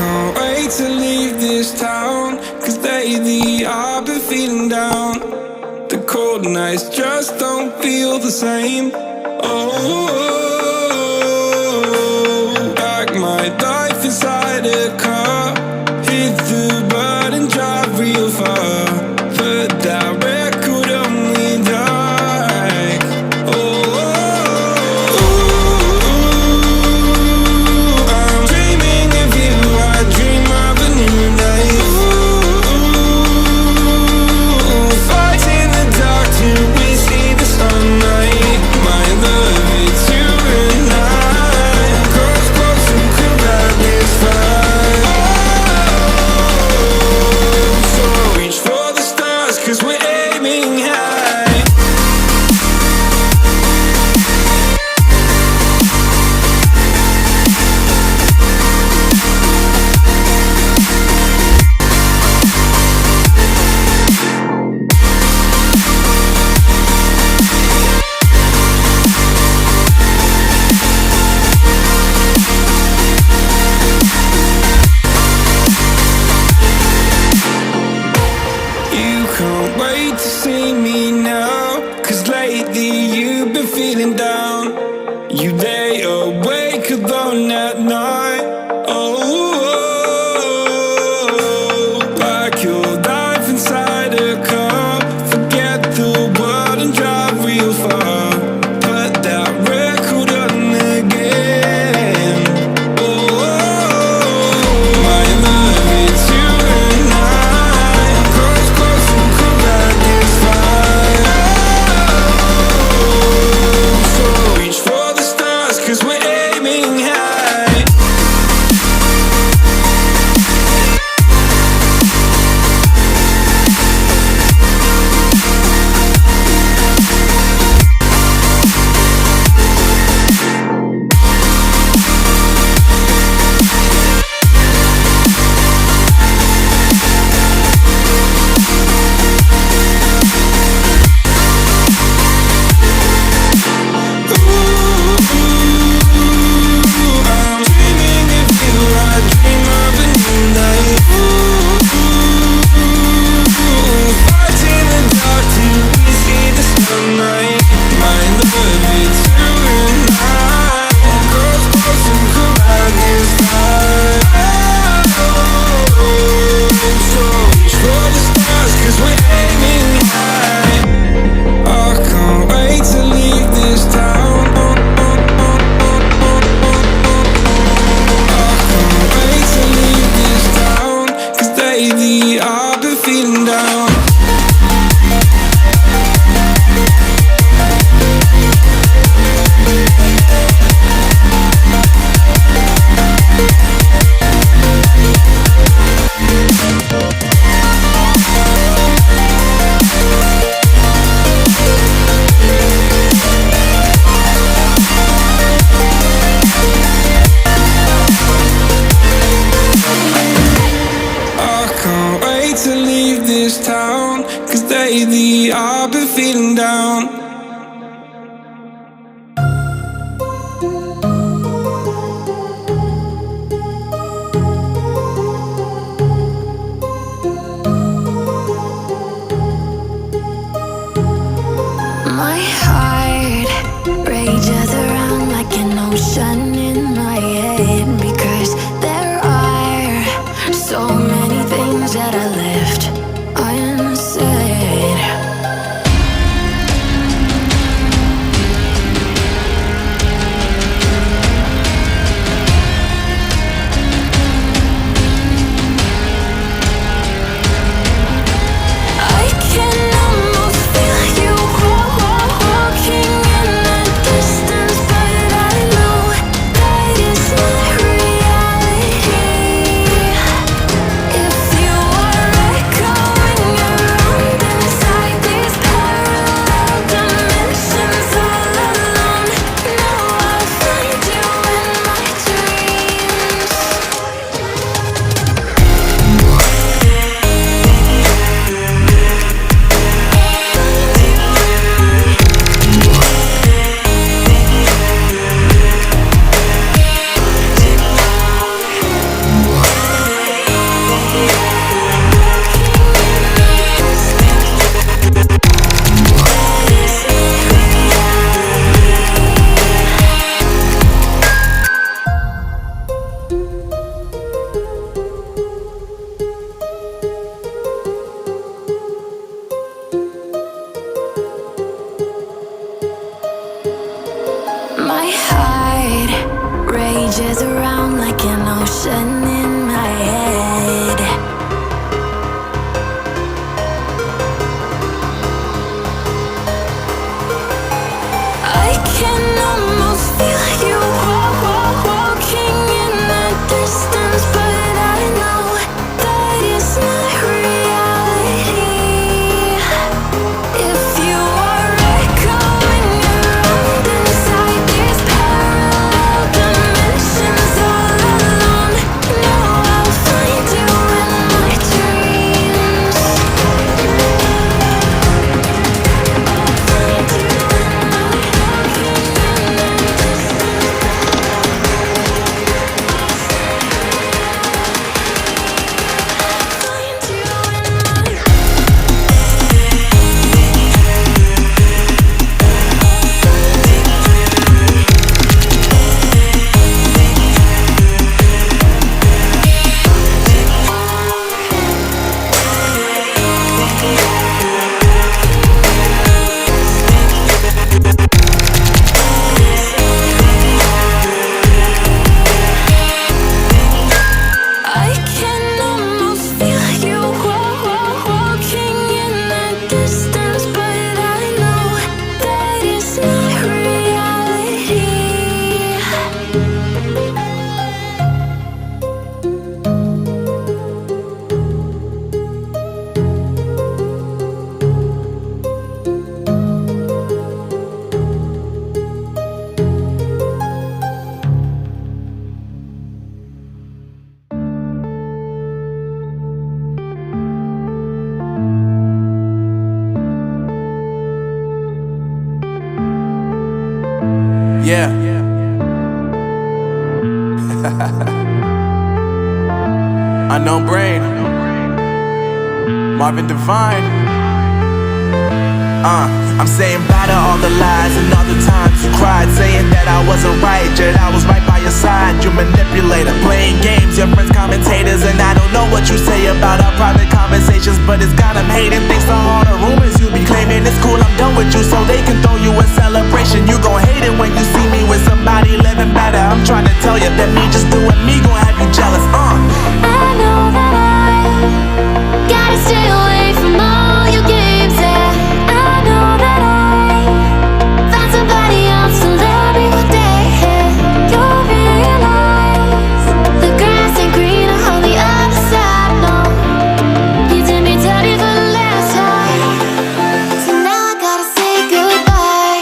can't wait to leave this town, 'cause lately I've been feeling down. The cold nights just don't feel the same. Oh, like my life inside a car, hit the button, drive real far. Put that record on me like, oh, I'm dreaming of you, I dream of a new life. Fight in the dark till we see the sunlight. My love, it's you and I. Cross close and could ride this fight. So reach for the stars, 'cause we're aiming high. You can't wait to see me now, 'cause lately you've been feeling down. You lay awake alone at night. Oh, like your life inside a car. Forget the world and drive real far. Put that record on again. Oh, my love, it's you and I. Cross close and could ride this fight. So reach for the stars, 'cause we're My heart rages around like an ocean in my head. I can almost feel you walking in the distance, but I know that it's not reality. If you are echoing around inside these parallel dimensions all alone, know I'll find you in my dreams. I'll find you in my walking in the I can almost feel you walking in the distance, but I know that it's not reality. Yeah. Unknown Brain, Marvin Divine. I'm saying bye to all the lies and all the times you cried, saying that I wasn't right, yet I was right by your side. You manipulator, playing games, your friends commentators, and I don't know what you say about our private conversations, but it's got them hating. Thanks to all the rumors you be claiming. It's cool, I'm done with you, so they can throw you a celebration. You gon' hate it when you see me with somebody living better. I'm trying to tell you that me just doing me gon' have you jealous. I know that I gotta stay away from all your games, yeah. I know that I found somebody else to love me one day, yeah. You'll realize the grass ain't greener on the other side, no. You did me dirty for the last time, so now I gotta say goodbye.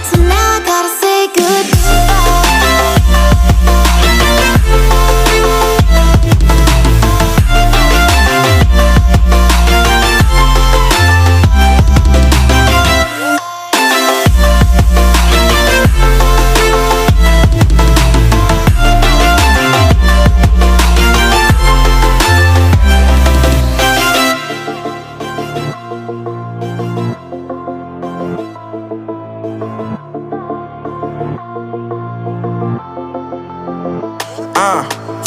So now I gotta say goodbye.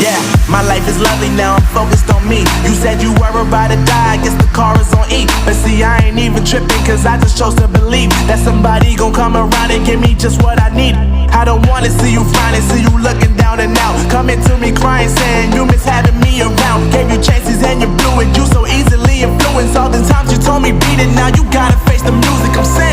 Yeah, my life is lovely now, I'm focused on me. You said you were about to die, I guess the car is on E. But see, I ain't even tripping, cause I just chose to believe that somebody gon' come around and give me just what I need. I don't wanna see you flying, see you looking down and out, coming to me crying, saying you miss having me around. Gave you chances and you blew it, you so easily influenced. All the times you told me beat it, now you gotta face the music. I'm saying